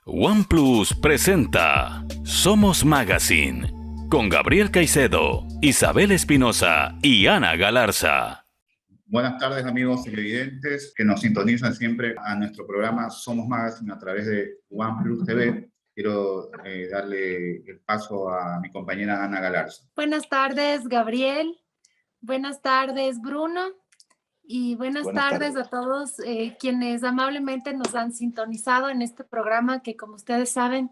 OnePlus presenta Somos Magazine con Gabriel Caicedo, Isabel Espinosa y Ana Galarza. Buenas tardes, amigos televidentes que nos sintonizan siempre a nuestro programa Somos Magazine a través de OnePlus TV. Quiero darle el paso a mi compañera Ana Galarza. Buenas tardes, Gabriel. Buenas tardes, Bruno. Y buenas tardes a todos quienes amablemente nos han sintonizado en este programa que, como ustedes saben,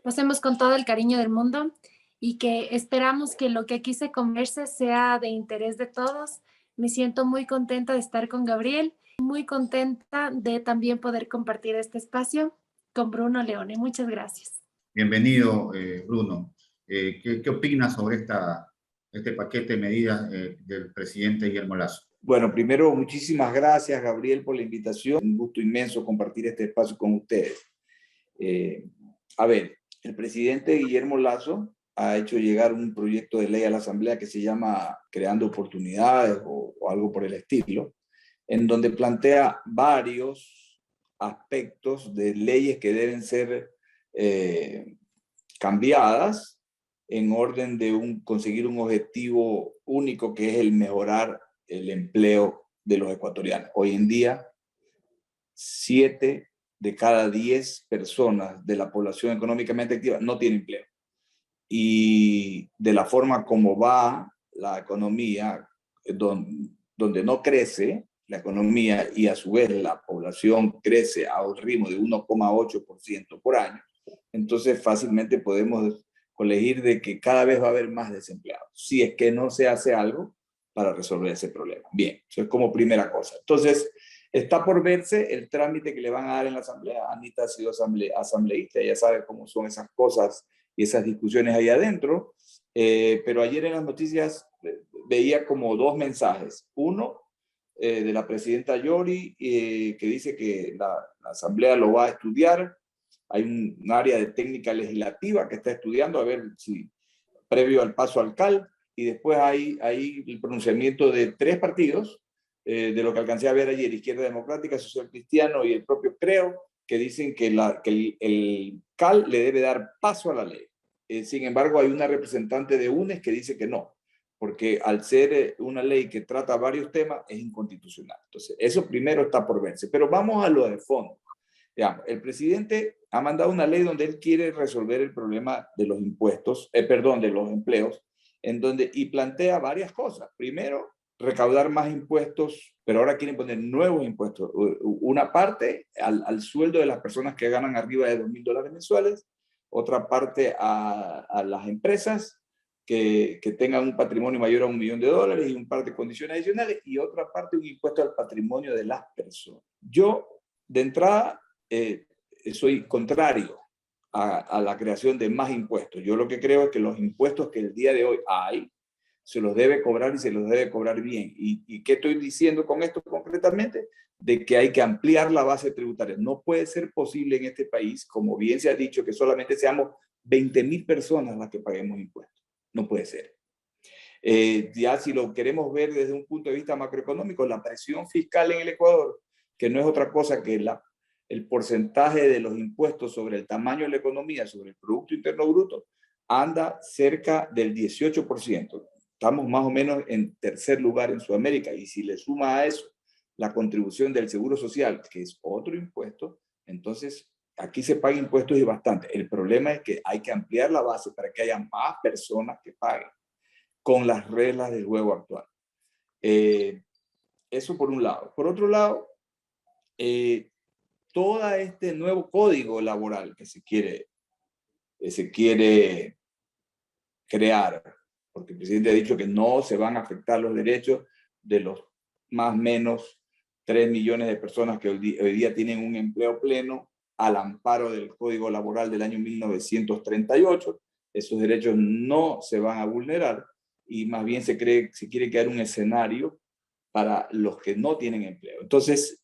lo hacemos con todo el cariño del mundo y que esperamos que lo que aquí se converse sea de interés de todos. Me siento muy contenta de estar con Gabriel, muy contenta de también poder compartir este espacio con Bruno Leone. Muchas gracias. Bienvenido, Bruno. ¿Qué opinas sobre este paquete de medidas del presidente Guillermo Lasso? Bueno, primero, muchísimas gracias, Gabriel, por la invitación. Un gusto inmenso compartir este espacio con ustedes. El presidente Guillermo Lasso ha hecho llegar un proyecto de ley a la Asamblea que se llama Creando Oportunidades o algo por el estilo, en donde plantea varios aspectos de leyes que deben ser cambiadas en orden de conseguir un objetivo único, que es el mejorar el empleo de los ecuatorianos. Hoy en día, 7 de cada 10 personas de la población económicamente activa no tienen empleo. Y de la forma como va la economía, donde no crece la economía y a su vez la población crece a un ritmo de 1,8% por año, entonces fácilmente podemos colegir de que cada vez va a haber más desempleados, si es que no se hace algo para resolver ese problema. Bien, eso es como primera cosa. Entonces, está por verse el trámite que le van a dar en la Asamblea. Anita ha sido asambleísta, ella sabe cómo son esas cosas y esas discusiones ahí adentro, pero ayer en las noticias veía como 2 mensajes. Uno, de la presidenta Yori, que dice que la Asamblea lo va a estudiar. Hay un área de técnica legislativa que está estudiando a ver si previo al paso al CAL, y después hay el pronunciamiento de 3 partidos, de lo que alcancé a ver ayer: Izquierda Democrática, Social Cristiano y el propio Creo, que dicen que el CAL le debe dar paso a la ley. Sin embargo, hay una representante de UNES que dice que no, porque al ser una ley que trata varios temas es inconstitucional. Entonces, eso primero está por verse. Pero vamos a lo de fondo. Digamos, el presidente ha mandado una ley donde él quiere resolver el problema de los impuestos, de los empleos, y plantea varias cosas. Primero, recaudar más impuestos, pero ahora quieren poner nuevos impuestos. Una parte al sueldo de las personas que ganan arriba de $2,000 mensuales, otra parte a las empresas que tengan un patrimonio mayor a $1 millón y un par de condiciones adicionales, y otra parte un impuesto al patrimonio de las personas. Yo, de entrada, soy contrario a la creación de más impuestos. Yo lo que creo es que los impuestos que el día de hoy hay, se los debe cobrar y se los debe cobrar bien. ¿Y qué estoy diciendo con esto concretamente? De que hay que ampliar la base tributaria. No puede ser posible en este país, como bien se ha dicho, que solamente seamos 20,000 personas las que paguemos impuestos. No puede ser. Ya si lo queremos ver desde un punto de vista macroeconómico, la presión fiscal en el Ecuador, que no es otra cosa que el porcentaje de los impuestos sobre el tamaño de la economía, sobre el Producto Interno Bruto, anda cerca del 18%. Estamos más o menos en tercer lugar en Sudamérica, y si le suma a eso la contribución del Seguro Social, que es otro impuesto, entonces aquí se paga impuestos y bastante. El problema es que hay que ampliar la base para que haya más personas que paguen con las reglas del juego actual. Eso por un lado. Por otro lado, todo este nuevo código laboral que se quiere crear, porque el presidente ha dicho que no se van a afectar los derechos de los más o menos 3 millones de personas que hoy día tienen un empleo pleno al amparo del Código Laboral del año 1938. Esos derechos no se van a vulnerar, y más bien se quiere crear un escenario para los que no tienen empleo. Entonces,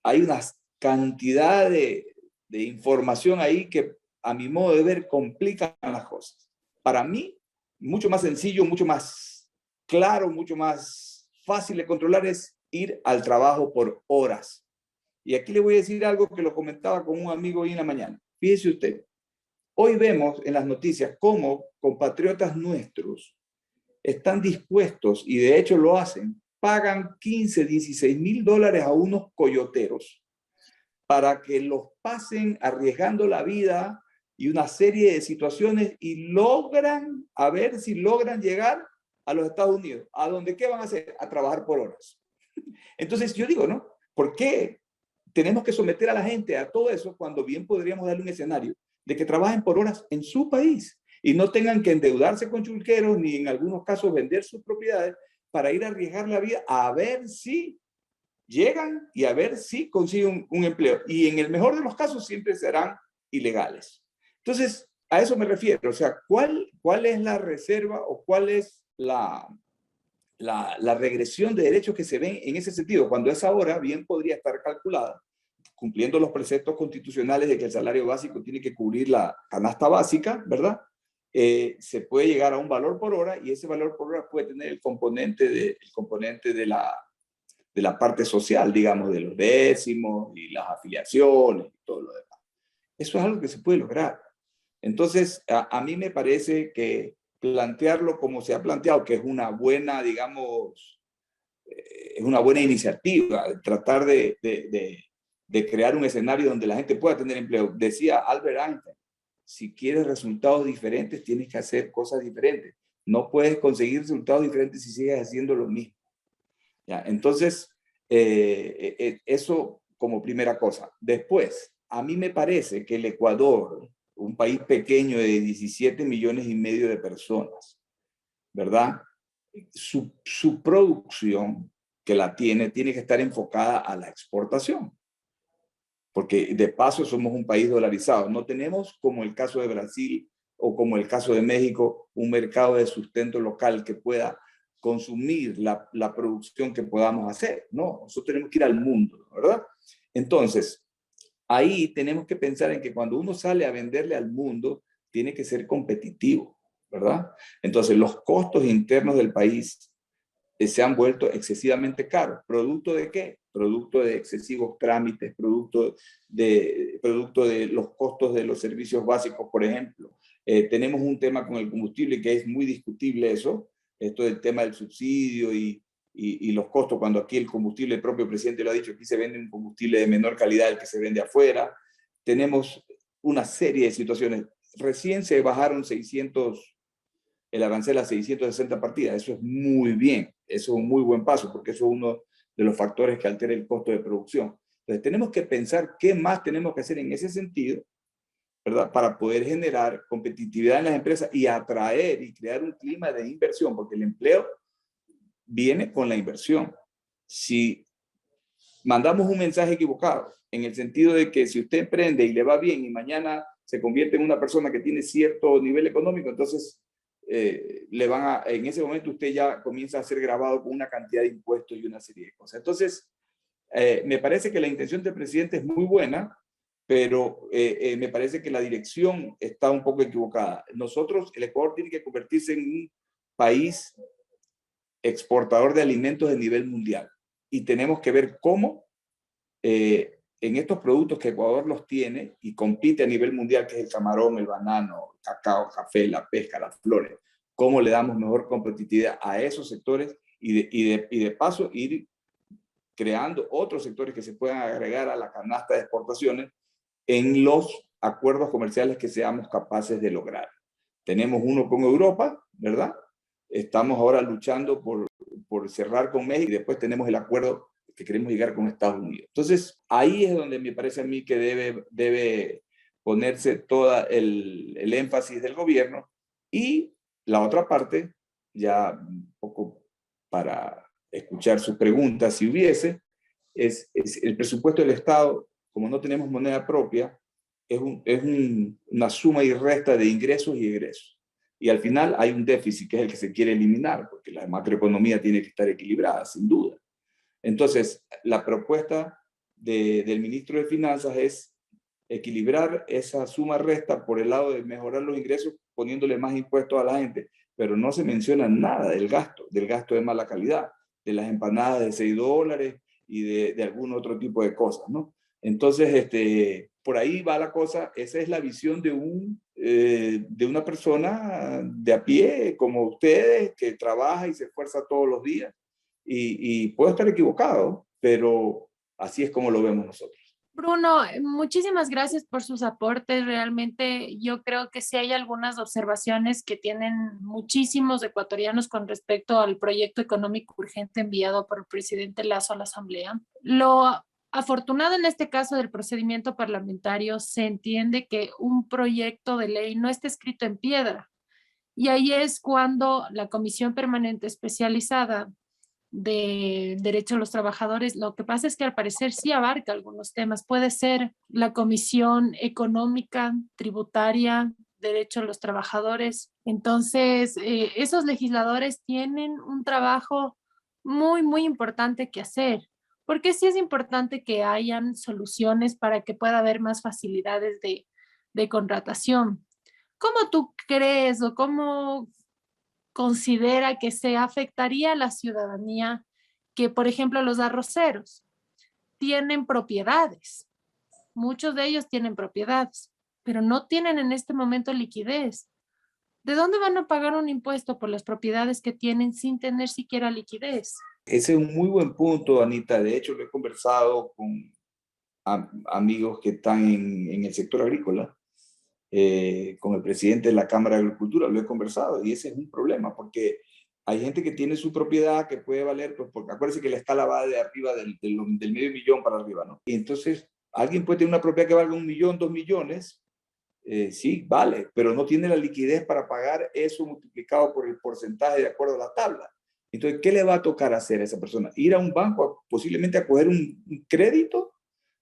hay una cantidad de información ahí que, a mi modo de ver, complican las cosas. Para mí, mucho más sencillo, mucho más claro, mucho más fácil de controlar es ir al trabajo por horas. Y aquí le voy a decir algo que lo comentaba con un amigo hoy en la mañana. Fíjese usted, hoy vemos en las noticias cómo compatriotas nuestros están dispuestos, y de hecho lo hacen, pagan 15, 16 mil dólares a unos coyoteros para que los pasen arriesgando la vida y una serie de situaciones y logran, a ver si logran llegar a los Estados Unidos. ¿A dónde qué van a hacer? A trabajar por horas. Entonces yo digo, ¿no? ¿Por qué tenemos que someter a la gente a todo eso cuando bien podríamos darle un escenario de que trabajen por horas en su país y no tengan que endeudarse con chulqueros ni en algunos casos vender sus propiedades para ir a arriesgar la vida a ver si llegan y a ver si consiguen un empleo? Y en el mejor de los casos siempre serán ilegales. Entonces, a eso me refiero. O sea, ¿cuál es la reserva o cuál es la regresión de derechos que se ven en ese sentido? Cuando esa hora bien podría estar calculada, cumpliendo los preceptos constitucionales de que el salario básico tiene que cubrir la canasta básica, ¿verdad? Se puede llegar a un valor por hora y ese valor por hora puede tener el componente de la parte social, digamos, de los décimos y las afiliaciones y todo lo demás. Eso es algo que se puede lograr. Entonces, a mí me parece que plantearlo como se ha planteado, que es una buena, digamos, es una buena iniciativa, tratar de crear un escenario donde la gente pueda tener empleo. Decía Albert Einstein, si quieres resultados diferentes, tienes que hacer cosas diferentes. No puedes conseguir resultados diferentes si sigues haciendo lo mismo. ¿Ya? Entonces, eso como primera cosa. Después, a mí me parece que el Ecuador, un país pequeño de 17 millones y medio de personas, ¿verdad? Su producción, que la tiene que estar enfocada a la exportación. Porque de paso somos un país dolarizado. No tenemos, como el caso de Brasil o como el caso de México, un mercado de sustento local que pueda consumir la producción que podamos hacer. No, nosotros tenemos que ir al mundo, ¿verdad? Entonces, ahí tenemos que pensar en que cuando uno sale a venderle al mundo, tiene que ser competitivo, ¿verdad? Entonces, los costos internos del país se han vuelto excesivamente caros. ¿Producto de qué? Producto de excesivos trámites, producto de los costos de los servicios básicos, por ejemplo. Tenemos un tema con el combustible que es muy discutible eso, esto del tema del subsidio y los costos, cuando aquí el combustible, el propio presidente lo ha dicho, aquí se vende un combustible de menor calidad del que se vende afuera. Tenemos una serie de situaciones. Recién se bajaron el arancel a 660 partidas. Eso es muy bien, eso es un muy buen paso, porque eso es uno de los factores que altera el costo de producción. Entonces tenemos que pensar qué más tenemos que hacer en ese sentido, ¿verdad? Para poder generar competitividad en las empresas y atraer y crear un clima de inversión, porque el empleo viene con la inversión. Si mandamos un mensaje equivocado, en el sentido de que si usted emprende y le va bien y mañana se convierte en una persona que tiene cierto nivel económico, entonces en ese momento usted ya comienza a ser grabado con una cantidad de impuestos y una serie de cosas. Entonces, me parece que la intención del presidente es muy buena, pero me parece que la dirección está un poco equivocada. Nosotros, el Ecuador tiene que convertirse en un país exportador de alimentos de nivel mundial y tenemos que ver cómo en estos productos que Ecuador los tiene y compite a nivel mundial, que es el camarón, el banano, el cacao, café, la pesca, las flores, cómo le damos mejor competitividad a esos sectores y de paso ir creando otros sectores que se puedan agregar a la canasta de exportaciones en los acuerdos comerciales que seamos capaces de lograr. Tenemos uno con Europa, ¿verdad? Estamos ahora luchando por cerrar con México y después tenemos el acuerdo que queremos llegar con Estados Unidos. Entonces, ahí es donde me parece a mí que debe ponerse todo el énfasis del gobierno. Y la otra parte, ya un poco para escuchar su pregunta, si hubiese, es el presupuesto del Estado, como no tenemos moneda propia, es una suma y resta de ingresos y egresos. Y al final hay un déficit que es el que se quiere eliminar, porque la macroeconomía tiene que estar equilibrada, sin duda. Entonces, la propuesta del ministro de Finanzas es equilibrar esa suma-resta por el lado de mejorar los ingresos, poniéndole más impuestos a la gente, pero no se menciona nada del gasto de mala calidad, de las empanadas de $6 y de algún otro tipo de cosas, ¿no? Entonces, por ahí va la cosa. Esa es la visión de una persona de a pie, como ustedes, que trabaja y se esfuerza todos los días. Y puedo estar equivocado, pero así es como lo vemos nosotros. Bruno, muchísimas gracias por sus aportes. Realmente yo creo que sí hay algunas observaciones que tienen muchísimos ecuatorianos con respecto al proyecto económico urgente enviado por el presidente Lasso a la Asamblea. Lo afortunado en este caso del procedimiento parlamentario, se entiende que un proyecto de ley no está escrito en piedra. Y ahí es cuando la Comisión Permanente Especializada de Derecho a los Trabajadores, lo que pasa es que al parecer sí abarca algunos temas. Puede ser la Comisión Económica, Tributaria, Derecho a los Trabajadores. Entonces, esos legisladores tienen un trabajo muy, muy importante que hacer, porque sí es importante que hayan soluciones para que pueda haber más facilidades de contratación. ¿Cómo tú crees o cómo considera que se afectaría a la ciudadanía que, por ejemplo, los arroceros tienen propiedades? Muchos de ellos tienen propiedades, pero no tienen en este momento liquidez. ¿De dónde van a pagar un impuesto por las propiedades que tienen sin tener siquiera liquidez? Ese es un muy buen punto, Anita. De hecho, lo he conversado con amigos que están en el sector agrícola, con el presidente de la Cámara de Agricultura, lo he conversado, y ese es un problema, porque hay gente que tiene su propiedad que puede valer, pues porque acuérdense que la escala va de arriba del medio millón para arriba, ¿no? Y entonces, alguien puede tener una propiedad que valga 1 millón, 2 millones, sí, vale, pero no tiene la liquidez para pagar eso multiplicado por el porcentaje de acuerdo a la tabla. Entonces, ¿qué le va a tocar hacer a esa persona? Ir a un banco, posiblemente a coger un crédito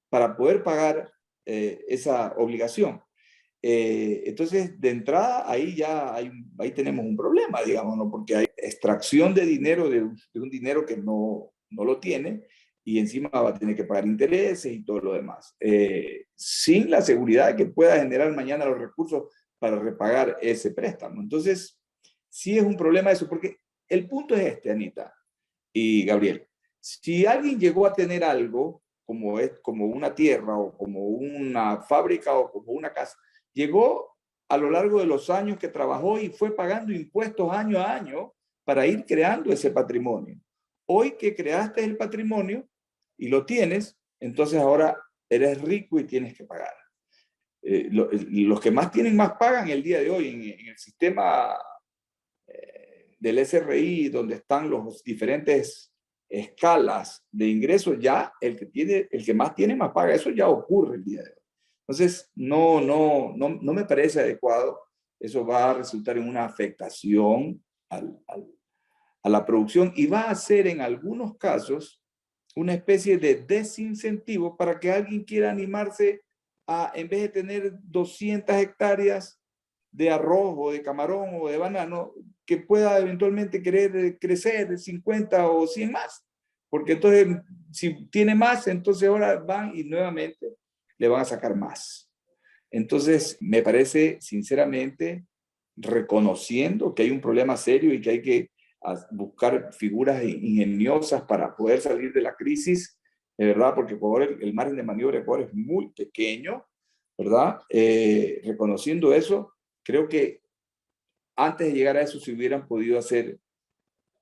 para poder pagar esa obligación. Entonces, de entrada, ahí tenemos un problema, digamos, ¿no? Porque hay extracción de dinero, de un dinero que no lo tiene, y encima va a tener que pagar intereses y todo lo demás, sin la seguridad de que pueda generar mañana los recursos para repagar ese préstamo. Entonces, sí es un problema eso, porque el punto es este, Anita y Gabriel. Si alguien llegó a tener algo, como una tierra o como una fábrica o como una casa, llegó a lo largo de los años que trabajó y fue pagando impuestos año a año para ir creando ese patrimonio. Hoy que creaste el patrimonio y lo tienes, entonces ahora eres rico y tienes que pagar. Los que más tienen más pagan el día de hoy en el sistema del SRI, donde están los diferentes escalas de ingresos, ya el que más tiene más paga. Eso ya ocurre el día de hoy. Entonces, no me parece adecuado. Eso va a resultar en una afectación a la producción y va a ser en algunos casos una especie de desincentivo para que alguien quiera animarse a, en vez de tener 200 hectáreas de arroz o de camarón o de banano, que pueda eventualmente querer crecer 50 o 100 más. Porque entonces, si tiene más, entonces ahora van y nuevamente le van a sacar más. Entonces, me parece, sinceramente, reconociendo que hay un problema serio y que hay que buscar figuras ingeniosas para poder salir de la crisis, de verdad, porque Ecuador, el margen de maniobra de Ecuador es muy pequeño, ¿verdad? Reconociendo eso, creo que antes de llegar a eso se hubieran podido hacer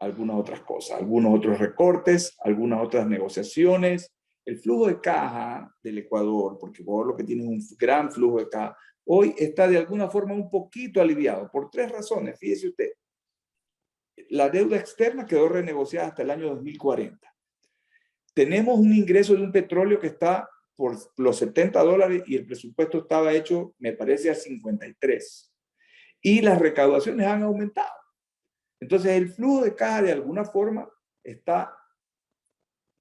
algunas otras cosas, algunos otros recortes, algunas otras negociaciones. El flujo de caja del Ecuador, porque Ecuador lo que tiene es un gran flujo de caja, hoy está de alguna forma un poquito aliviado por 3 razones. Fíjese usted, la deuda externa quedó renegociada hasta el año 2040. Tenemos un ingreso de un petróleo que está por los $70 y el presupuesto estaba hecho, me parece, a 53. Y las recaudaciones han aumentado. Entonces, el flujo de caja de alguna forma está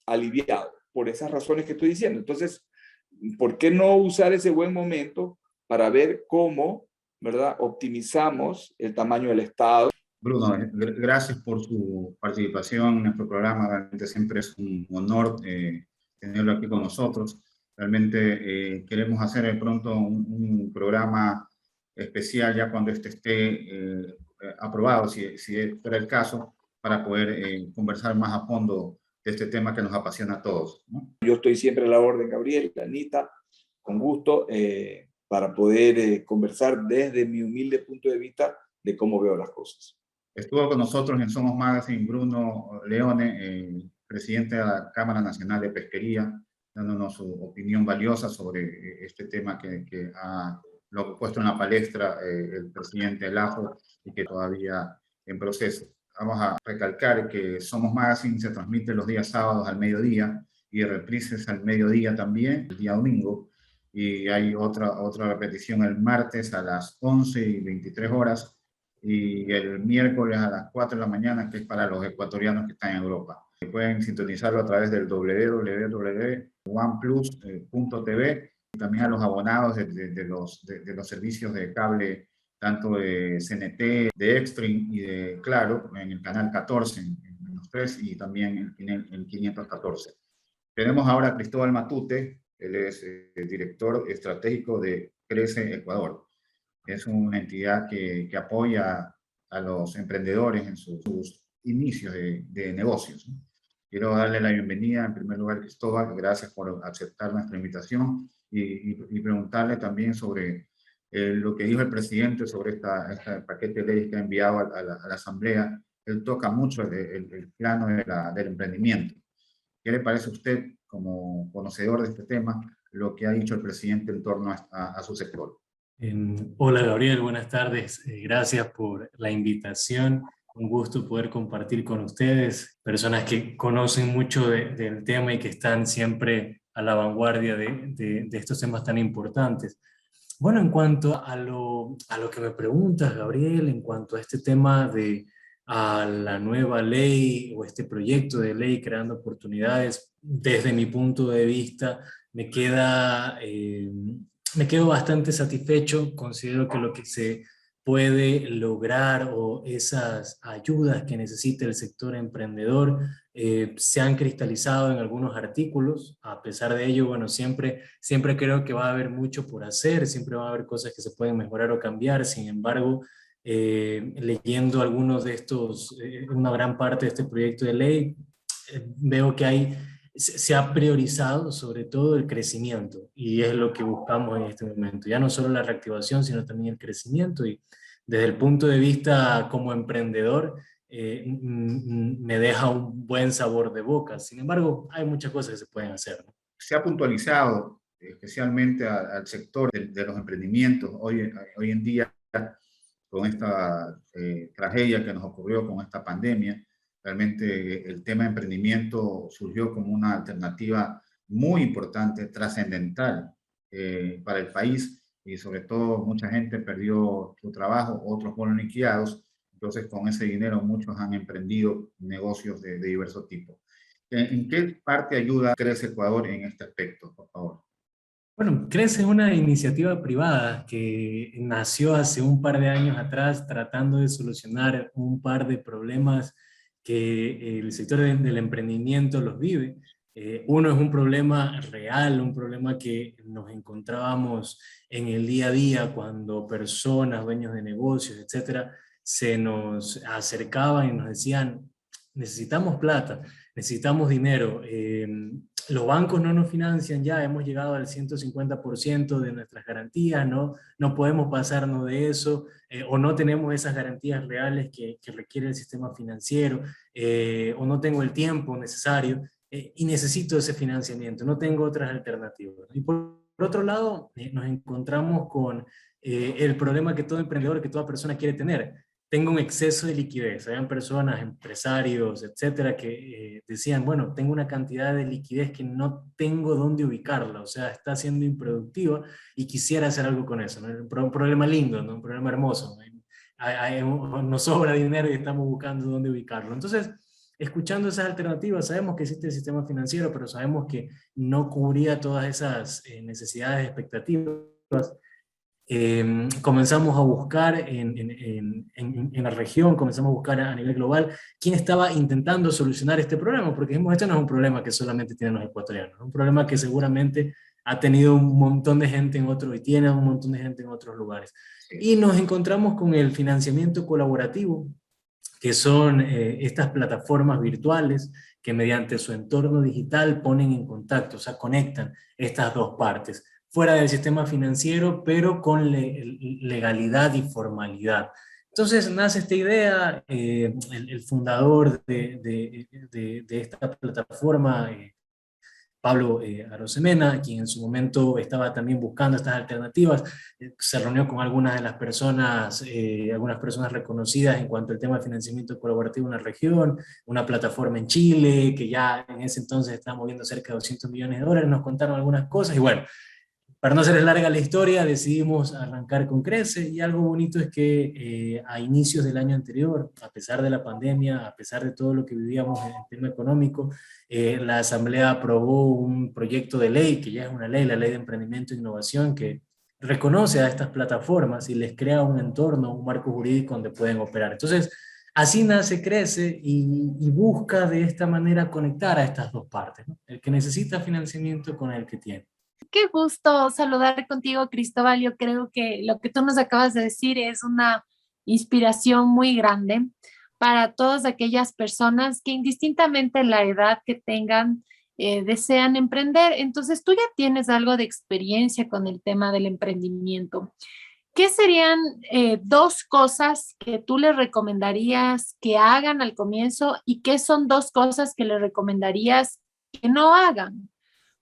aliviado por esas razones que estoy diciendo. Entonces, ¿por qué no usar ese buen momento para ver cómo, ¿verdad?, optimizamos el tamaño del Estado? Bruno, gracias por su participación en nuestro programa. Realmente siempre es un honor tenerlo aquí con nosotros. Realmente queremos hacer de pronto un programa especial ya cuando este esté aprobado, si fuera el caso, para poder conversar más a fondo este tema que nos apasiona a todos, ¿no? Yo estoy siempre a la orden, Gabriel, Anita, con gusto, para poder conversar desde mi humilde punto de vista de cómo veo las cosas. Estuvo con nosotros en Somos Magazine Bruno Leone, presidente de la Cámara Nacional de Pesquería, dándonos su opinión valiosa sobre este tema que ha puesto en la palestra el presidente Lajo y que todavía en proceso. Vamos a recalcar que Somos Magazine se transmite los días sábados al mediodía y reprises al mediodía también, el día domingo, y hay otra repetición el martes a las 11:23 y el miércoles a las 4 de la mañana, que es para los ecuatorianos que están en Europa. Pueden sintonizarlo a través del www.oneplus.tv y también a los abonados de los servicios de cable, tanto de CNT, de Extreme y de Claro, en el canal 14, en los tres, y también en el 514. Tenemos ahora a Cristóbal Matute, él es el director estratégico de Crece Ecuador. Es una entidad que apoya a los emprendedores en sus inicios de negocios, ¿no? Quiero darle la bienvenida, en primer lugar, Cristóbal, gracias por aceptar nuestra invitación y preguntarle también sobre lo que dijo el presidente sobre este paquete de leyes que ha enviado a la Asamblea. Él toca mucho el plano del emprendimiento. ¿Qué le parece a usted, como conocedor de este tema, lo que ha dicho el presidente en torno a su sector? Hola Gabriel, buenas tardes. Gracias por la invitación. Un gusto poder compartir con ustedes, personas que conocen mucho del tema y que están siempre a la vanguardia de estos temas tan importantes. Bueno, en cuanto a lo que me preguntas, Gabriel, en cuanto a este tema a la nueva ley o este proyecto de ley creando oportunidades, desde mi punto de vista me quedo bastante satisfecho. Considero que lo que se puede lograr o esas ayudas que necesita el sector emprendedor se han cristalizado en algunos artículos. A pesar de ello, bueno, siempre creo que va a haber mucho por hacer, siempre va a haber cosas que se pueden mejorar o cambiar. Sin embargo, leyendo algunos de estos, una gran parte de este proyecto de ley, veo que se ha priorizado sobre todo el crecimiento, y es lo que buscamos en este momento, ya no solo la reactivación, sino también el crecimiento. Y desde el punto de vista como emprendedor, me deja un buen sabor de boca. Sin embargo, hay muchas cosas que se pueden hacer, ¿no? Se ha puntualizado especialmente al sector de los emprendimientos hoy en día, con esta tragedia que nos ocurrió con esta pandemia. Realmente el tema de emprendimiento surgió como una alternativa muy importante, trascendental para el país, y sobre todo mucha gente perdió su trabajo, otros fueron liquidados. Entonces con ese dinero muchos han emprendido negocios de diversos tipos. ¿En qué parte ayuda Crece Ecuador en este aspecto, por favor? Bueno, Crece es una iniciativa privada que nació hace un par de años atrás tratando de solucionar un par de problemas que el sector del emprendimiento los vive. Uno es un problema real, un problema que nos encontrábamos en el día a día cuando personas, dueños de negocios, etcétera, se nos acercaban y nos decían: necesitamos plata, necesitamos dinero, los bancos no nos financian ya, hemos llegado al 150% de nuestras garantías, no podemos pasarnos de eso, o no tenemos esas garantías reales que requiere el sistema financiero, o no tengo el tiempo necesario, y necesito ese financiamiento, no tengo otras alternativas. Y por otro lado, nos encontramos con el problema que todo emprendedor, que toda persona quiere tener: tengo un exceso de liquidez. Habían personas, empresarios, etcétera, que decían: bueno, tengo una cantidad de liquidez que no tengo dónde ubicarla, o sea, está siendo improductiva y quisiera hacer algo con eso, ¿no? Un problema lindo, ¿no? Un problema hermoso, ¿no? Nos sobra dinero y estamos buscando dónde ubicarlo. Entonces, escuchando esas alternativas, sabemos que existe el sistema financiero, pero sabemos que no cubría todas esas necesidades, expectativas. Comenzamos a buscar en la región, comenzamos a buscar a nivel global quién estaba intentando solucionar este problema, porque este no es un problema que solamente tienen los ecuatorianos, es un problema que seguramente ha tenido un montón de gente en otros, y tiene un montón de gente en otros lugares. Y nos encontramos con el financiamiento colaborativo, que son estas plataformas virtuales que mediante su entorno digital ponen en contacto, o sea, conectan estas dos partes, fuera del sistema financiero, pero con legalidad y formalidad. Entonces nace esta idea, el fundador de esta plataforma, Pablo Arosemena, quien en su momento estaba también buscando estas alternativas, se reunió con algunas algunas personas reconocidas en cuanto al tema de financiamiento colaborativo en la región, una plataforma en Chile, que ya en ese entonces estaba moviendo cerca de $200 millones, nos contaron algunas cosas, y bueno, para no hacerles larga la historia, decidimos arrancar con Crece, y algo bonito es que a inicios del año anterior, a pesar de la pandemia, a pesar de todo lo que vivíamos en el tema económico, la Asamblea aprobó un proyecto de ley, que ya es una ley, la Ley de Emprendimiento e Innovación, que reconoce a estas plataformas y les crea un entorno, un marco jurídico donde pueden operar. Entonces, así nace Crece y busca de esta manera conectar a estas dos partes, ¿no? El que necesita financiamiento con el que tiene. Qué gusto saludar contigo, Cristóbal. Yo creo que lo que tú nos acabas de decir es una inspiración muy grande para todas aquellas personas que indistintamente la edad que tengan, desean emprender. Entonces, tú ya tienes algo de experiencia con el tema del emprendimiento. ¿Qué serían dos cosas que tú les recomendarías que hagan al comienzo y qué son dos cosas que les recomendarías que no hagan?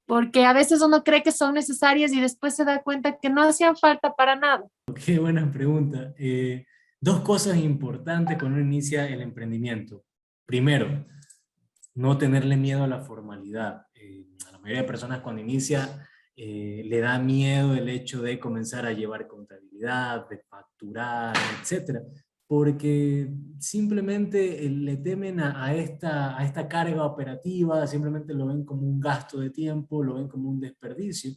Porque a veces uno cree que son necesarias y después se da cuenta que no hacían falta para nada. Qué buena pregunta. Dos cosas importantes cuando uno inicia el emprendimiento. Primero, no tenerle miedo a la formalidad. A la mayoría de personas cuando inicia le da miedo el hecho de comenzar a llevar contabilidad, de facturar, etcétera, porque simplemente le temen a esta carga operativa, simplemente lo ven como un gasto de tiempo, lo ven como un desperdicio.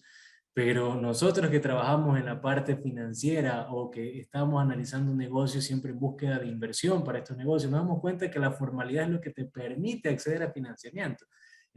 Pero nosotros que trabajamos en la parte financiera o que estamos analizando un negocio siempre en búsqueda de inversión para estos negocios, nos damos cuenta que la formalidad es lo que te permite acceder a financiamiento.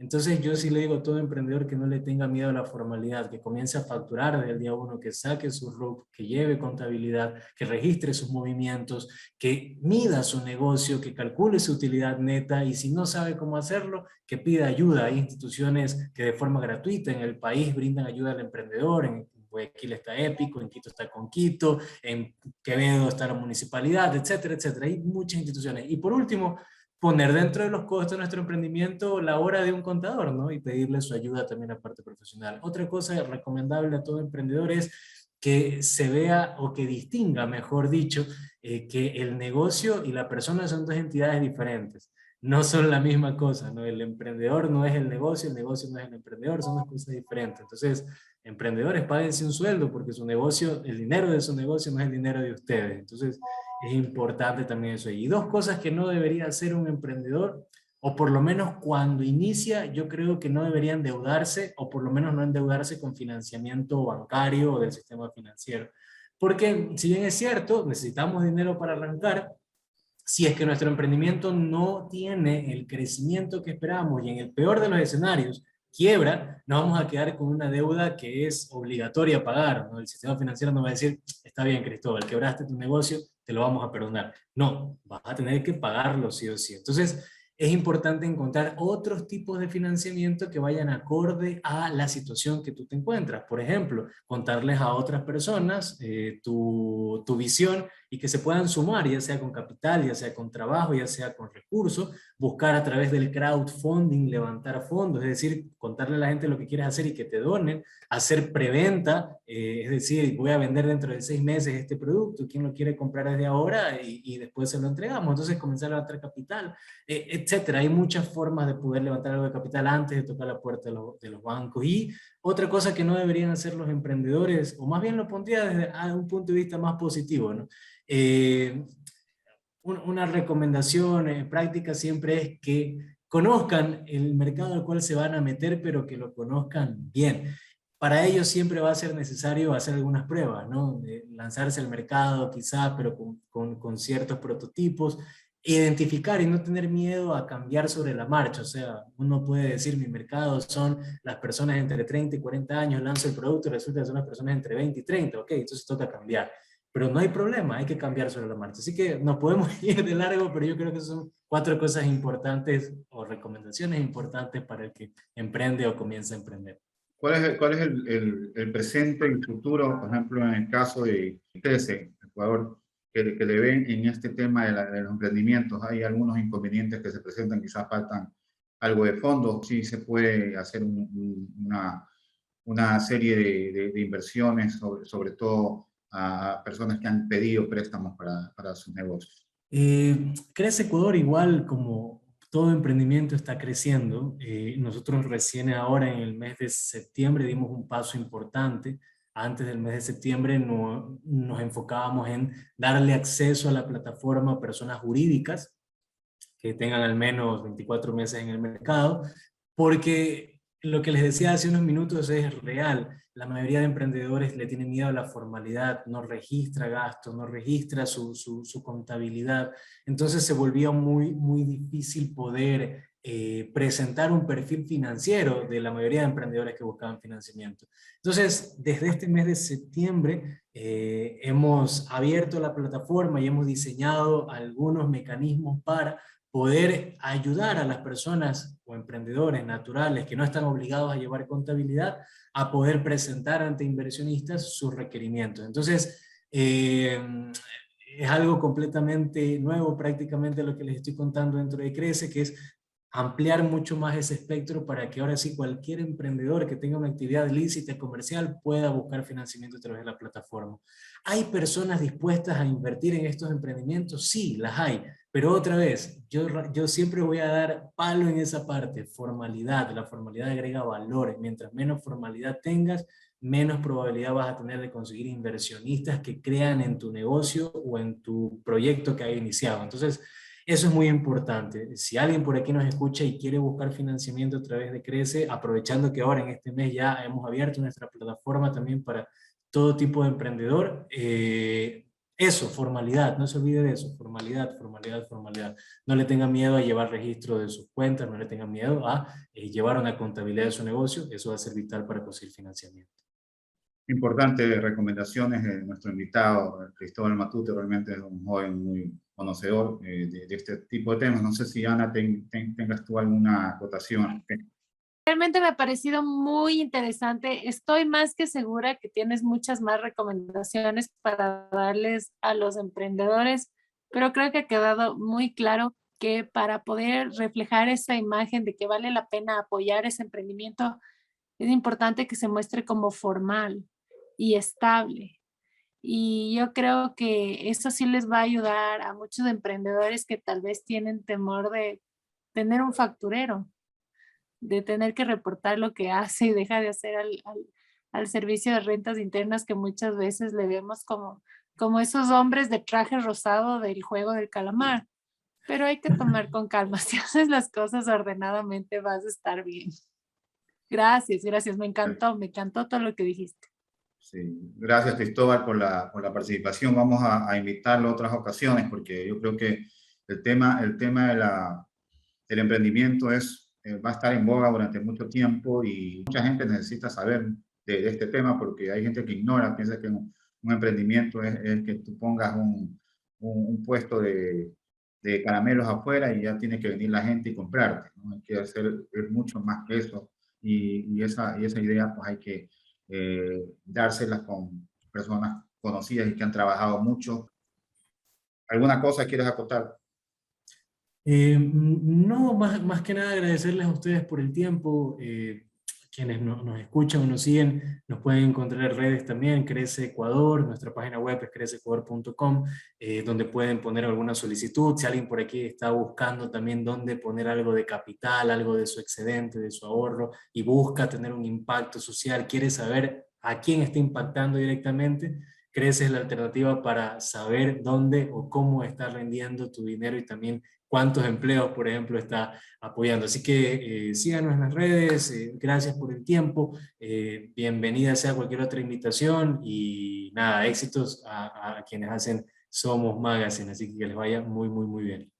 Entonces yo sí le digo a todo emprendedor que no le tenga miedo a la formalidad, que comience a facturar desde el día uno, que saque su RUC, que lleve contabilidad, que registre sus movimientos, que mida su negocio, que calcule su utilidad neta, y si no sabe cómo hacerlo, que pida ayuda. Hay instituciones que de forma gratuita en el país brindan ayuda al emprendedor. En Guayaquil está Épico, en Quito está Conquito, en Quevedo está la municipalidad, etcétera, etcétera. Hay muchas instituciones. Y por último, poner dentro de los costos de nuestro emprendimiento la hora de un contador, ¿no? Y pedirle su ayuda también a la parte profesional. Otra cosa recomendable a todo emprendedor es que se vea o que distinga, mejor dicho, que el negocio y la persona son dos entidades diferentes. No son la misma cosa, ¿no? El emprendedor no es el negocio no es el emprendedor, son dos cosas diferentes. Entonces, emprendedores, páguense un sueldo porque su negocio, el dinero de su negocio no es el dinero de ustedes. Entonces, es importante también eso. Y dos cosas que no debería hacer un emprendedor, o por lo menos cuando inicia, yo creo que no debería endeudarse, o por lo menos no endeudarse con financiamiento bancario o del sistema financiero. Porque si bien es cierto, necesitamos dinero para arrancar, si es que nuestro emprendimiento no tiene el crecimiento que esperamos y en el peor de los escenarios quiebra, nos vamos a quedar con una deuda que es obligatoria pagar, ¿no? El sistema financiero nos va a decir, está bien, Cristóbal, quebraste tu negocio, te lo vamos a perdonar. No, vas a tener que pagarlo sí o sí. Entonces, es importante encontrar otros tipos de financiamiento que vayan acorde a la situación que tú te encuentras. Por ejemplo, contarles a otras personas tu visión y que se puedan sumar, ya sea con capital, ya sea con trabajo, ya sea con recursos, buscar a través del crowdfunding, levantar fondos, es decir, contarle a la gente lo que quieres hacer y que te donen, hacer preventa, es decir, voy a vender dentro de 6 meses este producto, ¿quién lo quiere comprar desde ahora? Y después se lo entregamos. Entonces comenzar a levantar capital, etcétera. Hay muchas formas de poder levantar algo de capital antes de tocar la puerta de los bancos. Y otra cosa que no deberían hacer los emprendedores, o más bien lo pondría desde un punto de vista más positivo, ¿no? Una recomendación práctica siempre es que conozcan el mercado al cual se van a meter, pero que lo conozcan bien. Para ello siempre va a ser necesario hacer algunas pruebas, ¿no? Lanzarse al mercado quizá, pero con ciertos prototipos, identificar y no tener miedo a cambiar sobre la marcha. O sea, uno puede decir, mi mercado son las personas entre 30 y 40 años, lanzo el producto y resulta que son las personas entre 20 y 30, ok, entonces toca cambiar. pero no hay problema, hay que cambiar sobre la marcha. Así que nos podemos ir de largo, pero yo creo que son 4 cosas importantes o recomendaciones importantes para el que emprende o comienza a emprender. ¿Cuál es el presente y futuro, por ejemplo, en el caso de Crece, Ecuador, que le ven en este tema de los emprendimientos? Hay algunos inconvenientes que se presentan, quizás faltan algo de fondos, sí se puede hacer una serie de inversiones, sobre todo a personas que han pedido préstamos para sus negocios. Crece Ecuador igual como todo emprendimiento está creciendo. Nosotros recién ahora en el mes de septiembre dimos un paso importante. Antes del mes de septiembre nos enfocábamos en darle acceso a la plataforma a personas jurídicas que tengan al menos 24 meses en el mercado, porque lo que les decía hace unos minutos es real. La mayoría de emprendedores le tienen miedo a la formalidad, no registra gastos, no registra su contabilidad. Entonces se volvía muy difícil poder presentar un perfil financiero de la mayoría de emprendedores que buscaban financiamiento. Entonces, desde este mes de septiembre hemos abierto la plataforma y hemos diseñado algunos mecanismos para poder ayudar a las personas o emprendedores naturales que no están obligados a llevar contabilidad a poder presentar ante inversionistas sus requerimientos. Entonces, es algo completamente nuevo prácticamente lo que les estoy contando dentro de Crece, que es ampliar mucho más ese espectro para que ahora sí cualquier emprendedor que tenga una actividad lícita comercial pueda buscar financiamiento a través de la plataforma. ¿Hay personas dispuestas a invertir en estos emprendimientos? Sí, las hay, pero otra vez, yo siempre voy a dar palo en esa parte, formalidad. La formalidad agrega valor. Mientras menos formalidad tengas, menos probabilidad vas a tener de conseguir inversionistas que crean en tu negocio o en tu proyecto que haya iniciado. Entonces, eso es muy importante. Si alguien por aquí nos escucha y quiere buscar financiamiento a través de Crece, aprovechando que ahora en este mes ya hemos abierto nuestra plataforma también para todo tipo de emprendedor, eso, formalidad, no se olvide de eso, formalidad. No le tenga miedo a llevar registro de sus cuentas, no le tenga miedo a llevar una contabilidad de su negocio, eso va a ser vital para conseguir financiamiento. Importantes recomendaciones de nuestro invitado, Cristóbal Matute, realmente es un joven muy conocedor de este tipo de temas. No sé si, Ana, tengas tú alguna acotación. Realmente me ha parecido muy interesante. Estoy más que segura que tienes muchas más recomendaciones para darles a los emprendedores, pero creo que ha quedado muy claro que para poder reflejar esa imagen de que vale la pena apoyar ese emprendimiento, es importante que se muestre como formal y estable. Y yo creo que eso sí les va a ayudar a muchos emprendedores que tal vez tienen temor de tener un facturero, de tener que reportar lo que hace y deja de hacer al servicio de rentas internas, que muchas veces le vemos como esos hombres de traje rosado del juego del calamar. Pero hay que tomar con calma. Si haces las cosas ordenadamente vas a estar bien. Gracias. Me encantó todo lo que dijiste. Sí. Gracias, Cristóbal, por la participación. Vamos a invitarlo a otras ocasiones, porque yo creo que el tema del emprendimiento va a estar en boga durante mucho tiempo y mucha gente necesita saber de este tema, porque hay gente que ignora, piensa que un emprendimiento es que tú pongas un puesto de caramelos afuera y ya tiene que venir la gente y comprarte, ¿no? Hay que hacer mucho más que eso, y esa idea pues hay que dárselas con personas conocidas y que han trabajado mucho. ¿Alguna cosa quieres acotar? No, más que nada agradecerles a ustedes por el tiempo. Quienes nos escuchan o nos siguen nos pueden encontrar en redes también, Crece Ecuador, nuestra página web es creceecuador.com, donde pueden poner alguna solicitud. Si alguien por aquí está buscando también dónde poner algo de capital, algo de su excedente, de su ahorro, y busca tener un impacto social, quiere saber a quién está impactando directamente, Crece es la alternativa para saber dónde o cómo está rendiendo tu dinero y también cuántos empleos, por ejemplo, está apoyando. Así que síganos en las redes, gracias por el tiempo, bienvenida sea cualquier otra invitación y nada, éxitos a quienes hacen Somos Magazine, así que les vaya muy bien.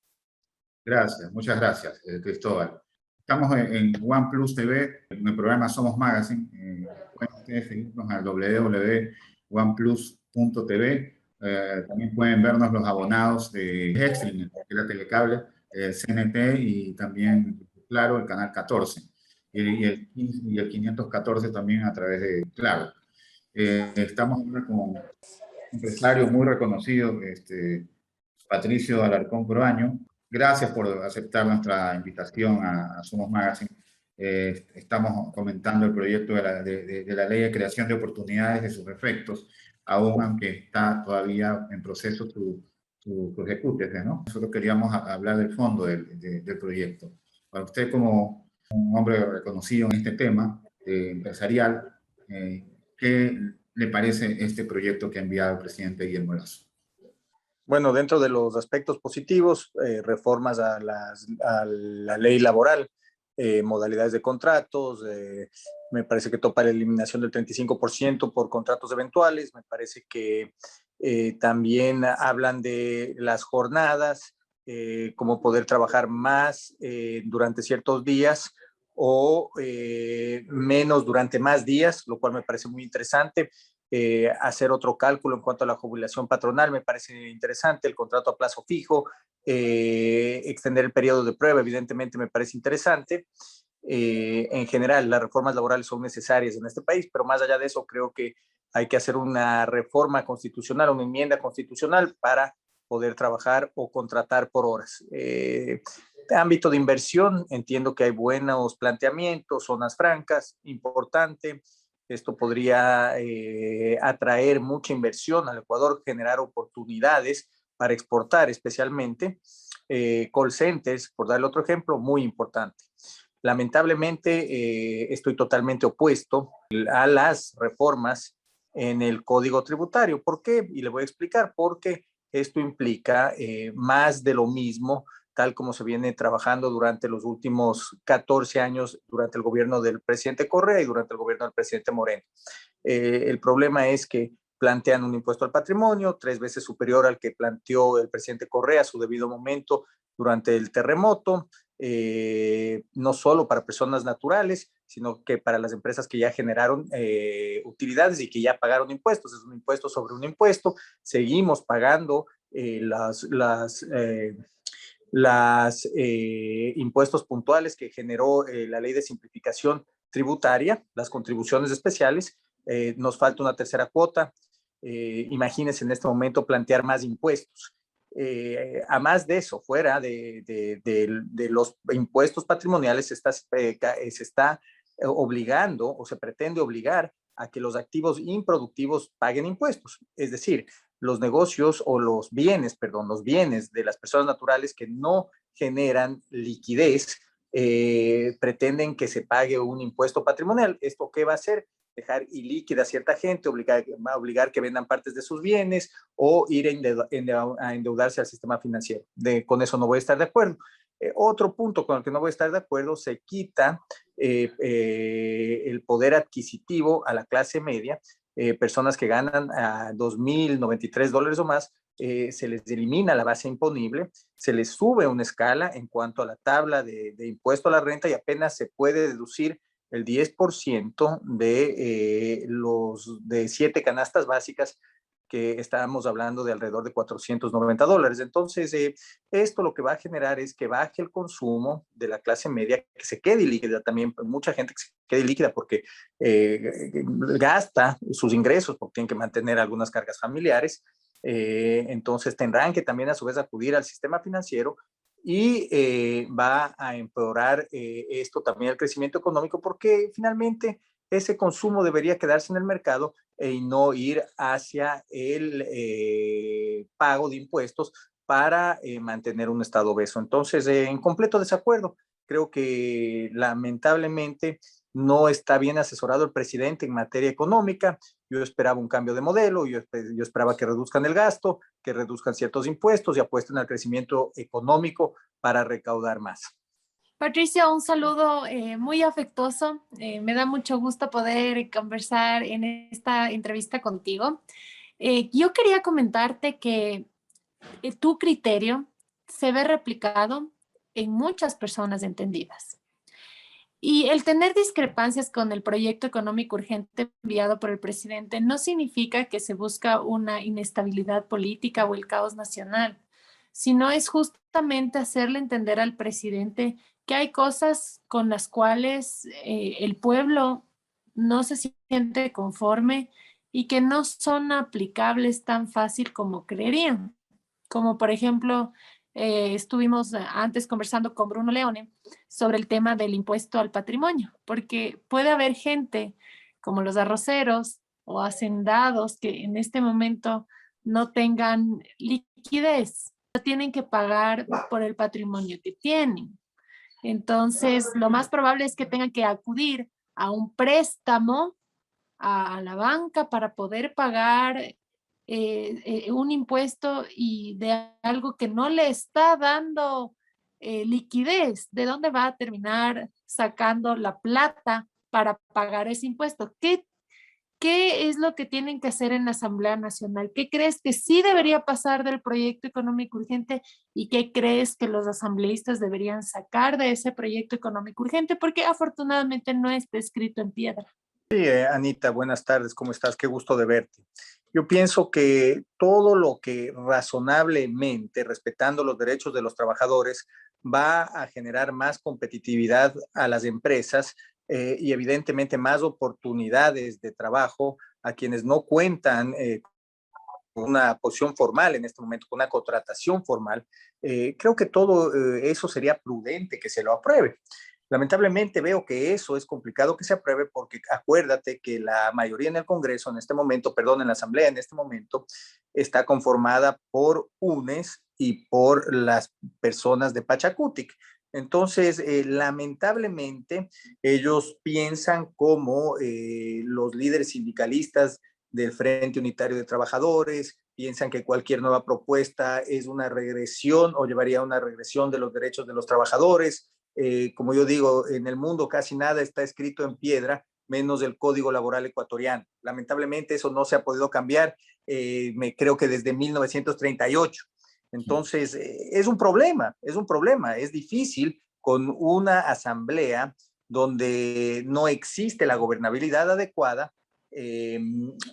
Gracias, muchas gracias, Cristóbal. Estamos en OnePlus TV, en el programa Somos Magazine. Pueden ustedes seguirnos al www.oneplus.tv También pueden vernos los abonados de Extrinet, que es la telecable, CNT y también, claro, el canal 14 y el 514 también a través de Claro. Estamos ahora con un empresario muy reconocido, Patricio Alarcón Proaño. Gracias por aceptar nuestra invitación a Somos Magazine. Estamos comentando el proyecto de la Ley de Creación de Oportunidades de sus efectos, aún aunque está todavía en proceso su ejecute, ¿no? Nosotros queríamos hablar del fondo del proyecto. Para usted, como un hombre reconocido en este tema empresarial, ¿qué le parece este proyecto que ha enviado el presidente Guillermo Lasso? Bueno, dentro de los aspectos positivos, reformas a la ley laboral, modalidades de contratos, me parece que topa la eliminación del 35% por contratos eventuales, me parece que también hablan de las jornadas, cómo poder trabajar más durante ciertos días o menos durante más días, lo cual me parece muy interesante. Hacer otro cálculo en cuanto a la jubilación patronal, me parece interesante, el contrato a plazo fijo, extender el periodo de prueba, evidentemente me parece interesante. En general, las reformas laborales son necesarias en este país, pero más allá de eso, creo que hay que hacer una reforma constitucional, una enmienda constitucional para poder trabajar o contratar por horas. Ámbito de inversión, entiendo que hay buenos planteamientos, zonas francas, importante. Esto podría atraer mucha inversión al Ecuador, generar oportunidades para exportar especialmente. Call centers, por darle otro ejemplo, muy importante. Lamentablemente, estoy totalmente opuesto a las reformas en el Código Tributario. ¿Por qué? Y le voy a explicar. Porque esto implica más de lo mismo, tal como se viene trabajando durante los últimos 14 años, durante el gobierno del presidente Correa y durante el gobierno del presidente Moreno. El problema es que plantean un impuesto al patrimonio 3 veces superior al que planteó el presidente Correa a su debido momento durante el terremoto, no solo para personas naturales, sino que para las empresas que ya generaron utilidades y que ya pagaron impuestos. Es un impuesto sobre un impuesto. Seguimos pagando impuestos puntuales que generó la ley de simplificación tributaria, las contribuciones especiales. Nos falta una tercera cuota. Imagínense en este momento plantear más impuestos. A más de eso, fuera de los impuestos patrimoniales, se está obligando o se pretende obligar a que los activos improductivos paguen impuestos. Es decir, los negocios o los bienes de las personas naturales que no generan liquidez, pretenden que se pague un impuesto patrimonial. ¿Esto qué va a hacer? Dejar ilíquida a cierta gente, obligar que vendan partes de sus bienes o ir a endeudarse al sistema financiero. Con eso no voy a estar de acuerdo. Otro punto con el que no voy a estar de acuerdo, se quita el poder adquisitivo a la clase media. Personas que ganan a $2,093 o más, se les elimina la base imponible, se les sube una escala en cuanto a la tabla de impuesto a la renta y apenas se puede deducir el 10% de 7 canastas básicas, que estábamos hablando de alrededor de $490. Entonces, esto lo que va a generar es que baje el consumo de la clase media, que se quede líquida también, mucha gente que se quede líquida porque gasta sus ingresos, porque tienen que mantener algunas cargas familiares, entonces tendrán que también a su vez acudir al sistema financiero y va a empeorar esto también el crecimiento económico, porque finalmente ese consumo debería quedarse en el mercado y no ir hacia el pago de impuestos para mantener un estado obeso. Entonces, en completo desacuerdo. Creo que lamentablemente no está bien asesorado el presidente en materia económica. Yo esperaba un cambio de modelo, yo esperaba que reduzcan el gasto, que reduzcan ciertos impuestos y apuesten al crecimiento económico para recaudar más. Patricio, un saludo muy afectuoso. Me da mucho gusto poder conversar en esta entrevista contigo. Yo quería comentarte que tu criterio se ve replicado en muchas personas entendidas. Y el tener discrepancias con el proyecto económico urgente enviado por el presidente no significa que se busca una inestabilidad política o el caos nacional, sino es justamente hacerle entender al presidente que hay cosas con las cuales el pueblo no se siente conforme y que no son aplicables tan fácil como creerían. Como por ejemplo, estuvimos antes conversando con Bruno Leone sobre el tema del impuesto al patrimonio, porque puede haber gente como los arroceros o hacendados que en este momento no tengan liquidez, no tienen que pagar por el patrimonio que tienen. Entonces, lo más probable es que tengan que acudir a un préstamo a la banca para poder pagar un impuesto y de algo que no le está dando liquidez. ¿De dónde va a terminar sacando la plata para pagar ese impuesto? ¿Qué es lo que tienen que hacer en la Asamblea Nacional? ¿Qué crees que sí debería pasar del proyecto económico urgente y qué crees que los asambleístas deberían sacar de ese proyecto económico urgente? Porque afortunadamente no está escrito en piedra. Sí, Anita, buenas tardes, ¿cómo estás? Qué gusto de verte. Yo pienso que todo lo que razonablemente, respetando los derechos de los trabajadores, va a generar más competitividad a las empresas y evidentemente más oportunidades de trabajo a quienes no cuentan con una posición formal en este momento, con una contratación formal. Creo que todo eso sería prudente que se lo apruebe. Lamentablemente veo que eso es complicado que se apruebe porque acuérdate que la mayoría en el Congreso en este momento, perdón, en la Asamblea en este momento, está conformada por UNES y por las personas de Pachacutic. Entonces, lamentablemente, ellos piensan como los líderes sindicalistas del Frente Unitario de Trabajadores, piensan que cualquier nueva propuesta es una regresión o llevaría a una regresión de los derechos de los trabajadores. Como yo digo, en el mundo casi nada está escrito en piedra, menos el Código Laboral ecuatoriano. Lamentablemente eso no se ha podido cambiar, creo que desde 1938. Entonces, es un problema, es difícil con una asamblea donde no existe la gobernabilidad adecuada,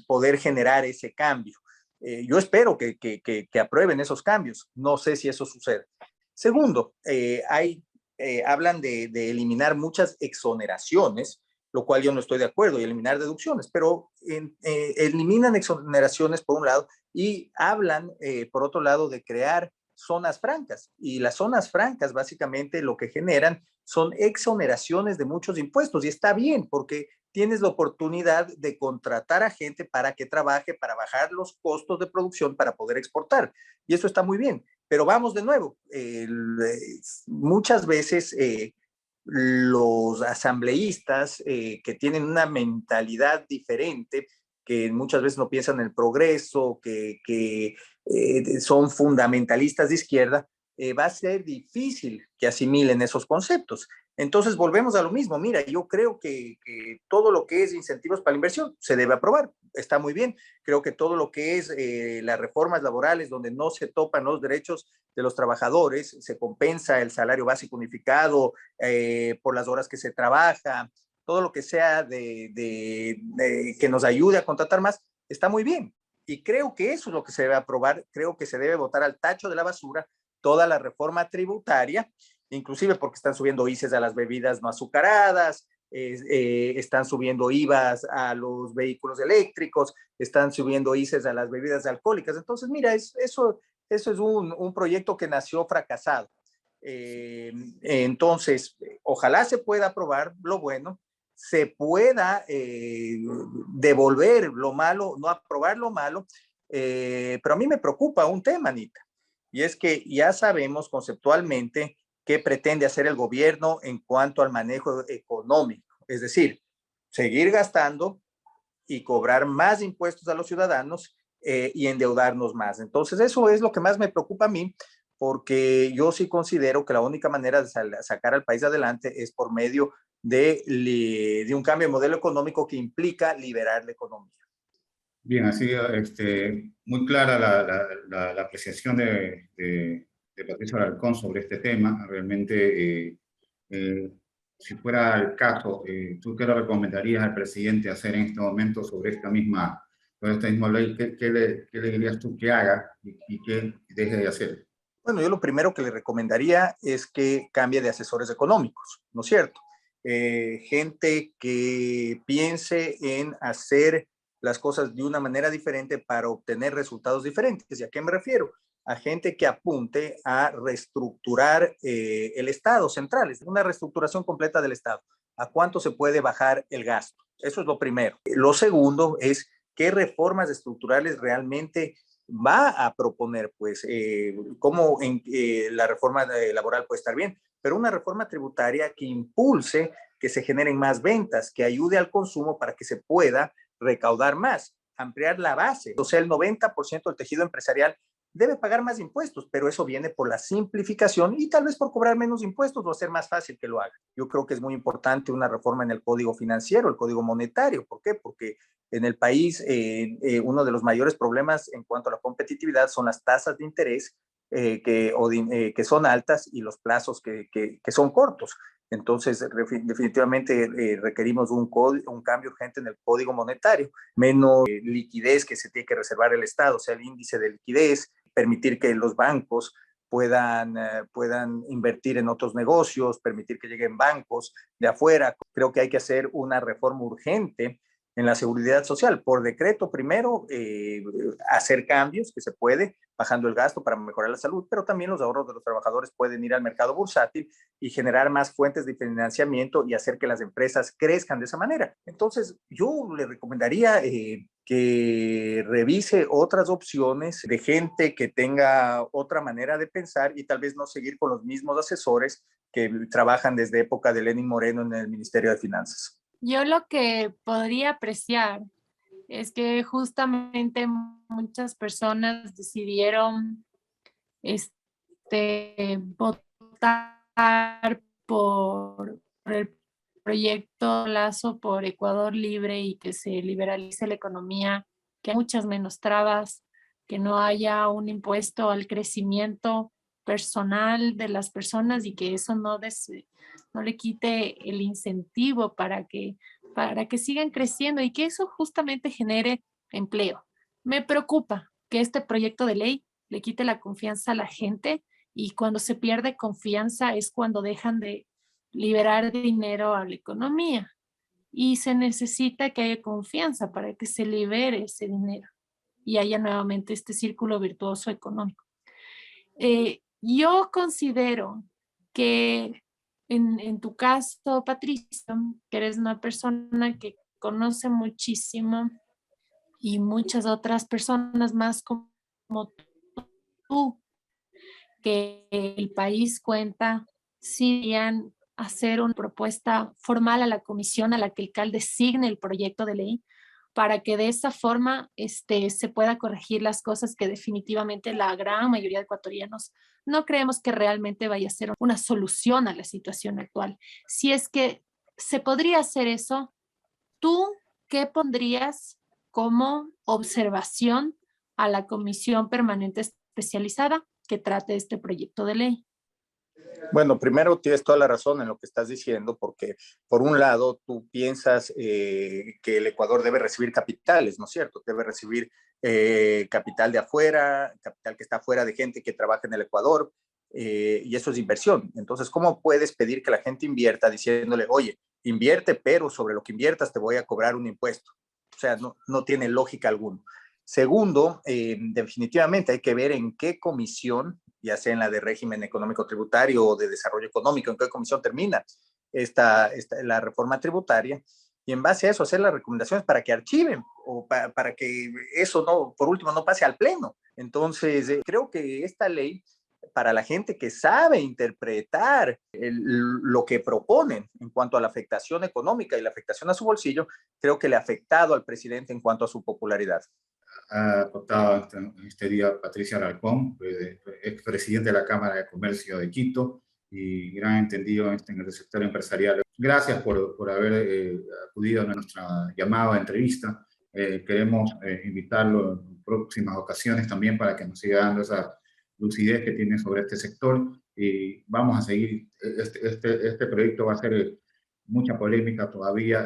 poder generar ese cambio. Yo espero que aprueben esos cambios, no sé si eso sucede. Segundo, hablan de eliminar muchas exoneraciones, lo cual yo no estoy de acuerdo, y eliminar deducciones, pero eliminan exoneraciones por un lado y hablan, por otro lado, de crear zonas francas. Y las zonas francas básicamente lo que generan son exoneraciones de muchos impuestos, y está bien porque tienes la oportunidad de contratar a gente para que trabaje, para bajar los costos de producción, para poder exportar. Y eso está muy bien. Pero vamos de nuevo, muchas veces los asambleístas que tienen una mentalidad diferente, que muchas veces no piensan en el progreso, que son fundamentalistas de izquierda, va a ser difícil que asimilen esos conceptos. Entonces volvemos a lo mismo. Mira, yo creo que todo lo que es incentivos para la inversión se debe aprobar. Está muy bien. Creo que todo lo que es las reformas laborales donde no se topan los derechos de los trabajadores, se compensa el salario básico unificado por las horas que se trabaja, todo lo que sea que nos ayude a contratar más, está muy bien. Y creo que eso es lo que se debe aprobar. Creo que se debe botar al tacho de la basura toda la reforma tributaria, inclusive porque están subiendo ICES a las bebidas no azucaradas, están subiendo IVAs a los vehículos eléctricos, están subiendo ICES a las bebidas alcohólicas. Entonces, mira, eso es un proyecto que nació fracasado. Entonces, ojalá se pueda aprobar lo bueno, se pueda devolver lo malo, no aprobar lo malo, pero a mí me preocupa un tema, Anita, y es que ya sabemos conceptualmente qué pretende hacer el gobierno en cuanto al manejo económico, es decir, seguir gastando y cobrar más impuestos a los ciudadanos y endeudarnos más. Entonces, eso es lo que más me preocupa a mí, porque yo sí considero que la única manera de sacar al país adelante es por medio de un cambio de modelo económico que implica liberar la economía. Bien, ha sido muy clara la apreciación de Patricio Alarcón sobre este tema. Realmente si fuera el caso, ¿tú qué le recomendarías al presidente hacer en este momento sobre esta misma ley? ¿Qué le dirías tú que haga y qué deje de hacer? Bueno, yo lo primero que le recomendaría es que cambie de asesores económicos, ¿no es cierto? Gente que piense en hacer las cosas de una manera diferente para obtener resultados diferentes. ¿Y a qué me refiero? A gente que apunte a reestructurar el Estado central, es una reestructuración completa del Estado. ¿A cuánto se puede bajar el gasto? Eso es lo primero. Lo segundo es qué reformas estructurales realmente va a proponer, pues, cómo la reforma laboral puede estar bien, pero una reforma tributaria que impulse que se generen más ventas, que ayude al consumo para que se pueda recaudar más, ampliar la base. O sea, el 90% del tejido empresarial debe pagar más impuestos, pero eso viene por la simplificación y tal vez por cobrar menos impuestos o hacer más fácil que lo haga. Yo creo que es muy importante una reforma en el código financiero, el código monetario. ¿Por qué? Porque en el país uno de los mayores problemas en cuanto a la competitividad son las tasas de interés que son altas y los plazos que son cortos. Entonces, definitivamente requerimos un cambio urgente en el código monetario, menos liquidez que se tiene que reservar el Estado, o sea, el índice de liquidez, permitir que los bancos puedan invertir en otros negocios, permitir que lleguen bancos de afuera. Creo que hay que hacer una reforma urgente en la seguridad social. Por decreto, primero, hacer cambios que se puede, bajando el gasto para mejorar la salud, pero también los ahorros de los trabajadores pueden ir al mercado bursátil y generar más fuentes de financiamiento y hacer que las empresas crezcan de esa manera. Entonces, yo le recomendaría que revise otras opciones de gente que tenga otra manera de pensar y tal vez no seguir con los mismos asesores que trabajan desde época de Lenín Moreno en el Ministerio de Finanzas. Yo lo que podría apreciar es que justamente muchas personas decidieron votar por el proyecto Lazo por Ecuador Libre y que se liberalice la economía, que hay muchas menos trabas, que no haya un impuesto al crecimiento personal de las personas y que eso no le quite el incentivo para que sigan creciendo y que eso justamente genere empleo. Me preocupa que este proyecto de ley le quite la confianza a la gente y cuando se pierde confianza es cuando dejan de liberar dinero a la economía y se necesita que haya confianza para que se libere ese dinero y haya nuevamente este círculo virtuoso económico. Yo considero que en tu caso, Patricia, que eres una persona que conoce muchísimo y muchas otras personas más como tú, que el país cuenta, si deberían hacer una propuesta formal a la comisión a la que el CAL designe el proyecto de ley para que de esa forma se pueda corregir las cosas que definitivamente la gran mayoría de ecuatorianos no creemos que realmente vaya a ser una solución a la situación actual. Si es que se podría hacer eso, ¿tú qué pondrías como observación a la comisión permanente especializada que trate este proyecto de ley? Bueno, primero tienes toda la razón en lo que estás diciendo, porque por un lado tú piensas que el Ecuador debe recibir capitales, ¿no es cierto? Debe recibir capital de afuera, capital que está afuera de gente que trabaja en el Ecuador, y eso es inversión. Entonces, ¿cómo puedes pedir que la gente invierta diciéndole, oye, invierte, pero sobre lo que inviertas te voy a cobrar un impuesto? O sea, no tiene lógica alguna. Segundo, definitivamente hay que ver en qué comisión, ya sea en la de régimen económico tributario o de desarrollo económico, en qué comisión termina la reforma tributaria, y en base a eso hacer las recomendaciones para que archiven o para que eso no, por último, no pase al pleno. Entonces, creo que esta ley, para la gente que sabe interpretar lo que proponen en cuanto a la afectación económica y la afectación a su bolsillo, creo que le ha afectado al presidente en cuanto a su popularidad. Ha aportado este día Patricia Alarcón, expresidente de la Cámara de Comercio de Quito y gran entendido en el sector empresarial. Gracias por haber acudido a nuestra llamada de entrevista. Queremos invitarlo en próximas ocasiones también para que nos siga dando esa lucidez que tiene sobre este sector y vamos a seguir. Este proyecto va a ser mucha polémica todavía,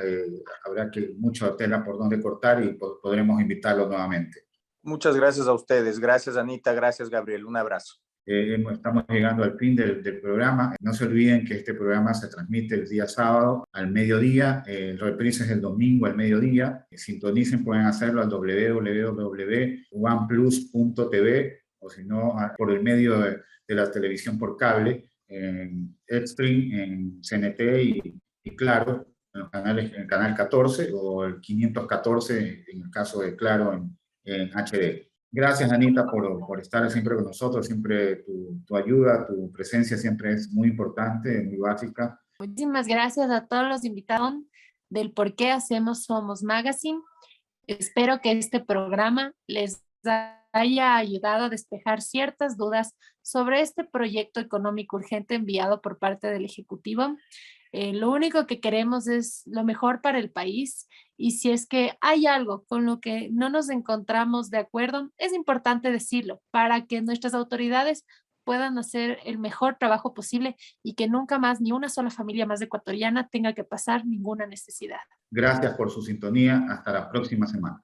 habrá que mucha tela por donde cortar y podremos invitarlos nuevamente. Muchas gracias a ustedes. Gracias, Anita. Gracias, Gabriel. Un abrazo. Estamos llegando al fin del programa. No se olviden que este programa se transmite el día sábado al mediodía, el reprise es el domingo al mediodía. Sintonicen, pueden hacerlo al www.oneplus.tv o si no, por el medio de la televisión por cable, en Extreme, en CNT y Claro, en el canal 14 o el 514 en el caso de Claro en HD. Gracias, Anita, por estar siempre con nosotros. Siempre tu ayuda, tu presencia siempre es muy importante, muy básica. Muchísimas gracias a todos los invitados del Por qué hacemos Somos Magazine. Espero que este programa les haya ayudado a despejar ciertas dudas sobre este proyecto económico urgente enviado por parte del Ejecutivo. Lo único que queremos es lo mejor para el país, y si es que hay algo con lo que no nos encontramos de acuerdo, es importante decirlo para que nuestras autoridades puedan hacer el mejor trabajo posible y que nunca más ni una sola familia más ecuatoriana tenga que pasar ninguna necesidad. Gracias por su sintonía. Hasta la próxima semana.